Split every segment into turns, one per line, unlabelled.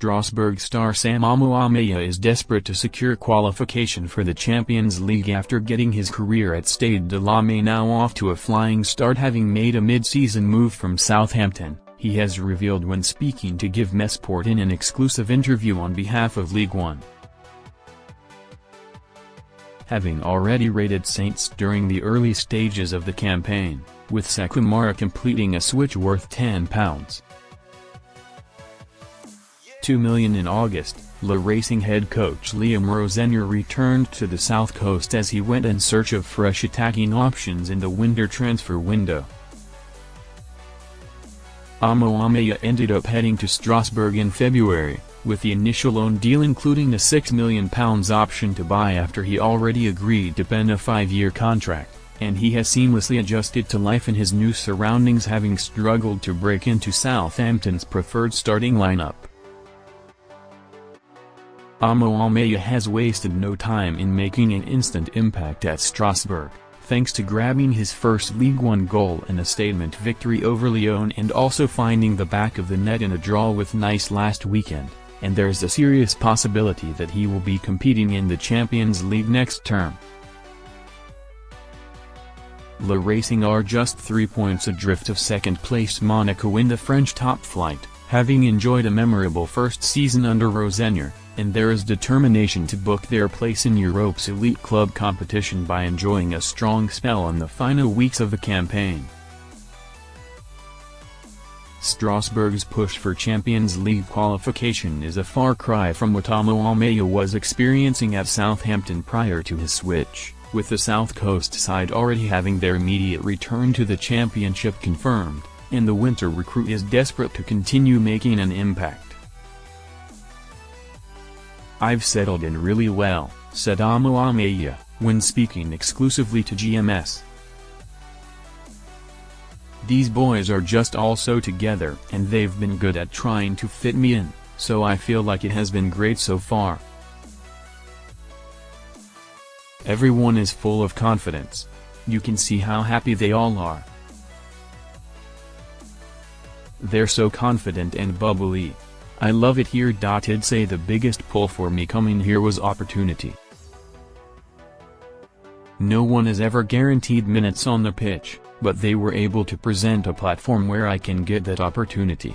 Strasbourg star Sam Amo-Ameyaw is desperate to secure qualification for the Champions League after getting his career at Stade de la Meinau off to a flying start, having made a mid-season move from Southampton, he has revealed when speaking to GIVEMESPORT in an exclusive interview on behalf of Ligue 1. Having already raided Saints during the early stages of the campaign, with Sakumara completing a switch worth £10.2 million in August, Le Racing head coach Rosenior returned to the South Coast as he went in search of fresh attacking options in the winter transfer window. Amo-Ameyaw ended up heading to Strasbourg in February, with the initial loan deal including a £6 million option to buy after he already agreed to pen a 5-year contract, and he has seamlessly adjusted to life in his new surroundings, having struggled to break into Southampton's preferred starting lineup. Amo-Ameyaw has wasted no time in making an instant impact at Strasbourg, thanks to grabbing his first Ligue 1 goal in a statement victory over Lyon and also finding the back of the net in a draw with Nice last weekend, and there's a serious possibility that he will be competing in the Champions League next term. Le Racing are just 3 points adrift of second-placed Monaco in the French top flight, having enjoyed a memorable first season under Rosenior, and there is determination to book their place in Europe's elite club competition by enjoying a strong spell in the final weeks of the campaign. Strasbourg's push for Champions League qualification is a far cry from what Amo-Ameyaw was experiencing at Southampton prior to his switch, with the South Coast side already having their immediate return to the championship confirmed, and the winter recruit is desperate to continue making an impact. "I've settled in really well," said Amo-Ameyaw, when speaking exclusively to GMS. "These boys are just all so together and they've been good at trying to fit me in, so I feel like it has been great so far. Everyone is full of confidence. You can see how happy they all are. They're so confident and bubbly. I love it here." He'd say the biggest pull for me coming here was opportunity. "No one is ever guaranteed minutes on the pitch, but they were able to present a platform where I can get that opportunity.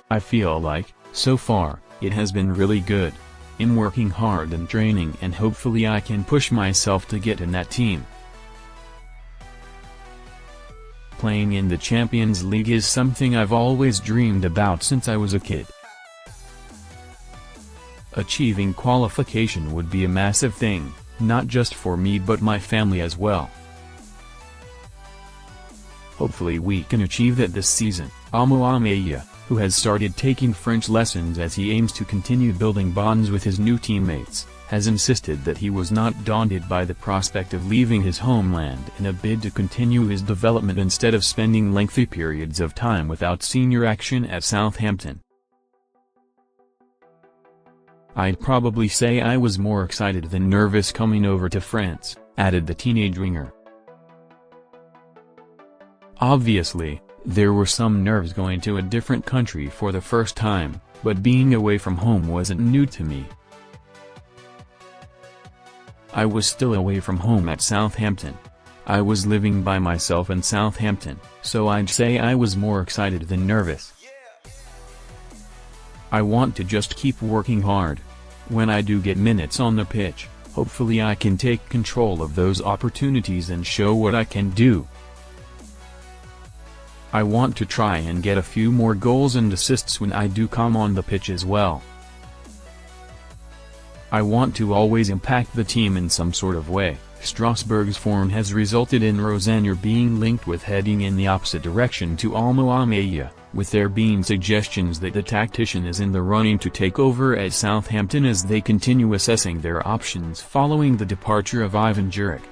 I feel like, so far, it has been really good. I'm working hard and training and hopefully I can push myself to get in that team. Playing in the Champions League is something I've always dreamed about since I was a kid. Achieving qualification would be a massive thing, not just for me but my family as well. Hopefully we can achieve that this season." Amo-Ameyaw, who has started taking French lessons as he aims to continue building bonds with his new teammates, has insisted that he was not daunted by the prospect of leaving his homeland in a bid to continue his development instead of spending lengthy periods of time without senior action at Southampton. "I'd probably say I was more excited than nervous coming over to France," added the teenage winger. "Obviously, there were some nerves going to a different country for the first time, but being away from home wasn't new to me. I was still away from home at Southampton. I was living by myself in Southampton, so I'd say I was more excited than nervous. I want to just keep working hard. When I do get minutes on the pitch, hopefully I can take control of those opportunities and show what I can do. I want to try and get a few more goals and assists when I do come on the pitch as well. I want to always impact the team in some sort of way." Strasbourg's form has resulted in Rosenior being linked with heading in the opposite direction to Amo-Ameyaw, with there being suggestions that the tactician is in the running to take over at Southampton as they continue assessing their options following the departure of Ivan Juric.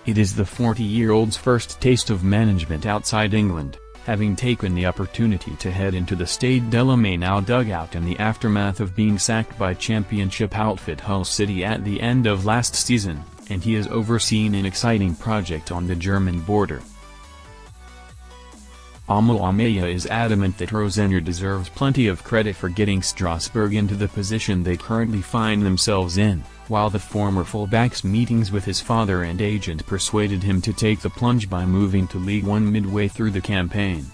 It is the 40-year-old's first taste of management outside England, having taken the opportunity to head into the Stade de la Meinau dugout in the aftermath of being sacked by championship outfit Hull City at the end of last season, and he has overseen an exciting project on the German border. Amo-Ameyaw is adamant that Rosenior deserves plenty of credit for getting Strasbourg into the position they currently find themselves in, while the former fullback's meetings with his father and agent persuaded him to take the plunge by moving to Ligue 1 midway through the campaign.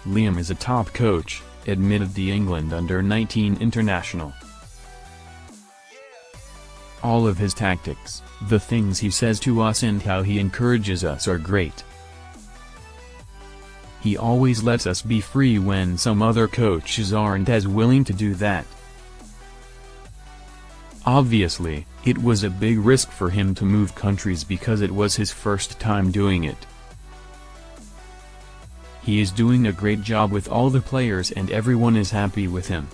Liam is a top coach, admitted the England under-19 international. All of his tactics, the things he says to us and how he encourages us are great. He always lets us be free when some other coaches aren't as willing to do that. Obviously, it was a big risk for him to move countries because it was his first time doing it. He is doing a great job with all the players and everyone is happy with him.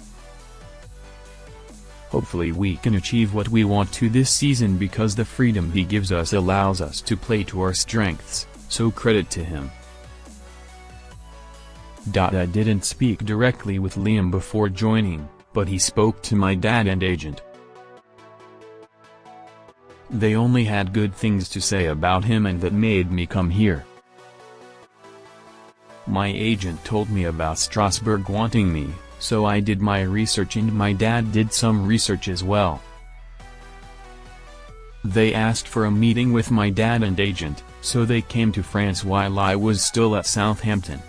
Hopefully we can achieve what we want to this season because the freedom he gives us allows us to play to our strengths, so credit to him. I didn't speak directly with Liam before joining, but he spoke to my dad and agent. They only had good things to say about him and that made me come here. My agent told me about Strasbourg wanting me, so I did my research and my dad did some research as well. They asked for a meeting with my dad and agent, so they came to France while I was still at Southampton.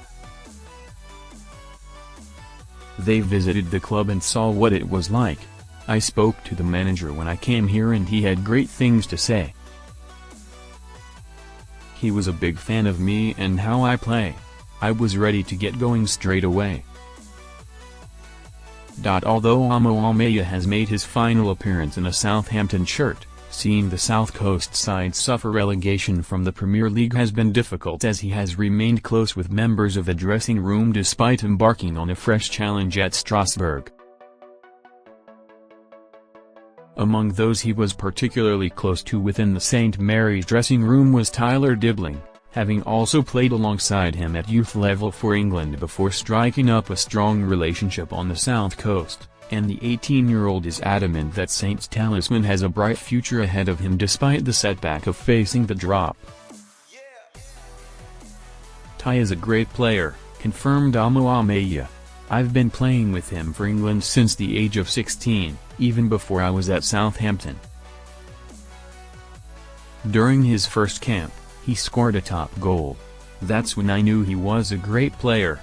They visited the club and saw what it was like. I spoke to the manager when I came here and he had great things to say. He was a big fan of me and how I play. I was ready to get going straight away. Although Amo-Ameyaw has made his final appearance in a Southampton shirt, seeing the South Coast side suffer relegation from the Premier League has been difficult as he has remained close with members of the dressing room despite embarking on a fresh challenge at Strasbourg. Among those he was particularly close to within the St. Mary's dressing room was Tyler Dibling, having also played alongside him at youth level for England before striking up a strong relationship on the South Coast. And the 18-year-old is adamant that Saints talisman has a bright future ahead of him despite the setback of facing the drop. Ty is a great player, confirmed Amo-Ameyaw. I've been playing with him for England since the age of 16, even before I was at Southampton. During his first camp, he scored a top goal. That's when I knew he was a great player.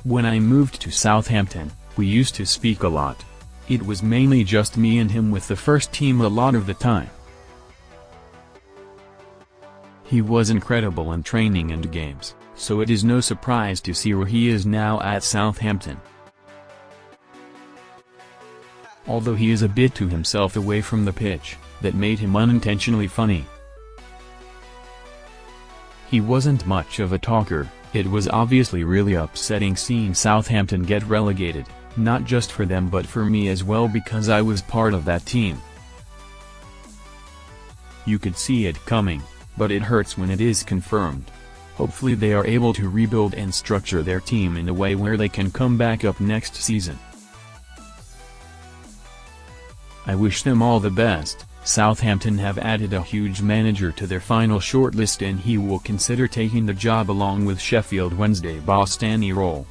When I moved to Southampton, we used to speak a lot. It was mainly just me and him with the first team a lot of the time. He was incredible in training and games, so it is no surprise to see where he is now at Southampton. Although he is a bit to himself away from the pitch, that made him unintentionally funny. He wasn't much of a talker. It was obviously really upsetting seeing Southampton get relegated, not just for them but for me as well because I was part of that team. You could see it coming, but it hurts when it is confirmed. Hopefully they are able to rebuild and structure their team in a way where they can come back up next season. I wish them all the best. Southampton have added a huge manager to their final shortlist and he will consider taking the job along with Sheffield Wednesday boss Danny Roll.